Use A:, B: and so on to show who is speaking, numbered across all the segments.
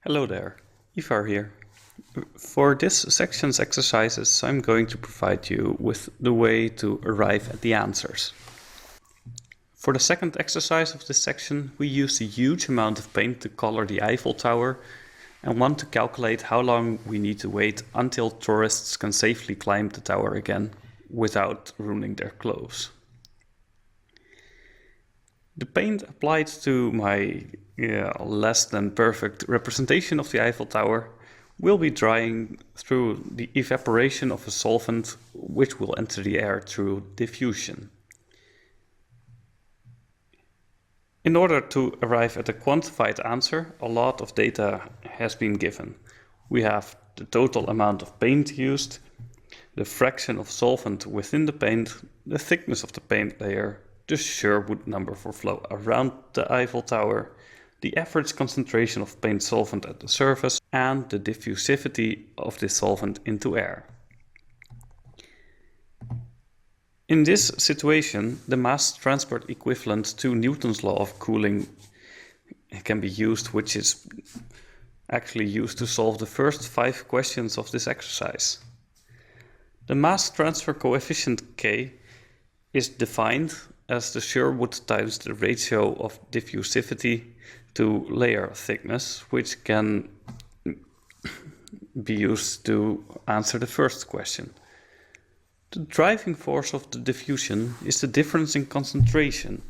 A: Hello there, Ivar here. For this section's exercises, I'm going to provide you with the way to arrive at the answers. For the second exercise of this section, we use a huge amount of paint to color the Eiffel Tower and want to calculate how long we need to wait until tourists can safely climb the tower again without ruining their clothes. The paint applied to my less than perfect representation of the Eiffel Tower will be drying through the evaporation of a solvent which will enter the air through diffusion. In order to arrive at a quantified answer, a lot of data has been given. We have the total amount of paint used, the fraction of solvent within the paint, the thickness of the paint layer, the Sherwood number for flow around the Eiffel Tower, the average concentration of paint solvent at the surface, and the diffusivity of this solvent into air. In this situation, the mass transport equivalent to Newton's law of cooling can be used, which is actually used to solve the first 5 questions of this exercise. The mass transfer coefficient K is defined as the Sherwood times the ratio of diffusivity to layer thickness, which can be used to answer the first question. The driving force of the diffusion is the difference in concentration,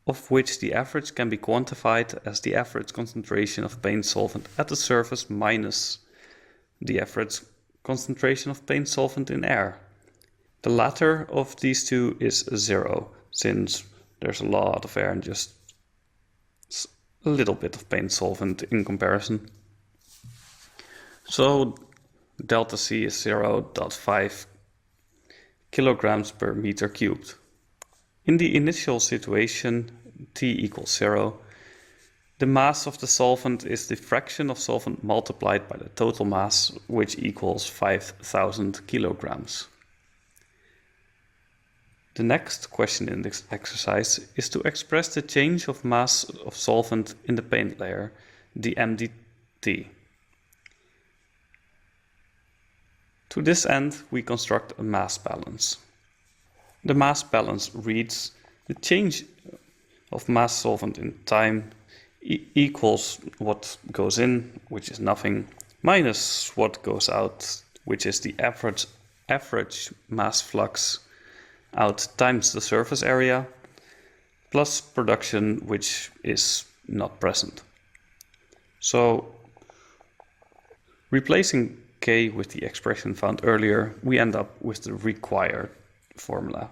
A: of which the average can be quantified as the average concentration of paint solvent at the surface minus the average concentration of paint solvent in air. The latter of these two is 0, since there's a lot of air and just a little bit of paint solvent in comparison. So delta C is 0.5 kilograms per meter cubed. In the initial situation, T equals 0, the mass of the solvent is the fraction of solvent multiplied by the total mass, which equals 5,000 kilograms. The next question in this exercise is to express the change of mass of solvent in the paint layer, the mdT. To this end, we construct a mass balance. The mass balance reads the change of mass solvent in time equals what goes in, which is nothing, minus what goes out, which is the average mass flux out times the surface area, plus production, which is not present. So, replacing K with the expression found earlier, we end up with the required formula.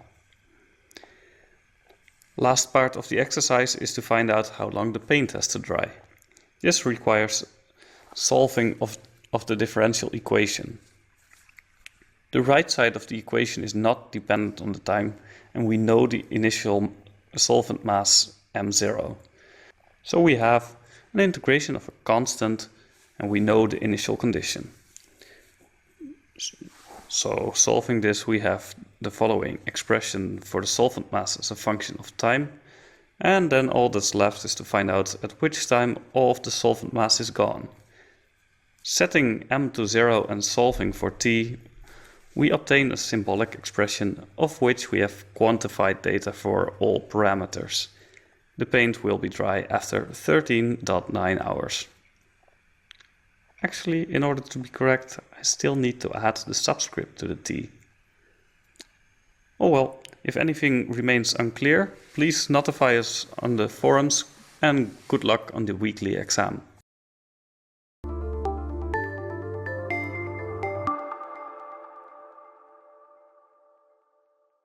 A: Last part of the exercise is to find out how long the paint has to dry. This requires solving of the differential equation. The right side of the equation is not dependent on the time, and we know the initial solvent mass m0. So we have an integration of a constant, and we know the initial condition. So solving this, we have the following expression for the solvent mass as a function of time, and then all that's left is to find out at which time all of the solvent mass is gone. Setting m to 0 and solving for t, we obtain a symbolic expression of which we have quantified data for all parameters. The paint will be dry after 13.9 hours. Actually, in order to be correct, I still need to add the subscript to the t. Oh well, if anything remains unclear, please notify us on the forums, and good luck on the weekly exam.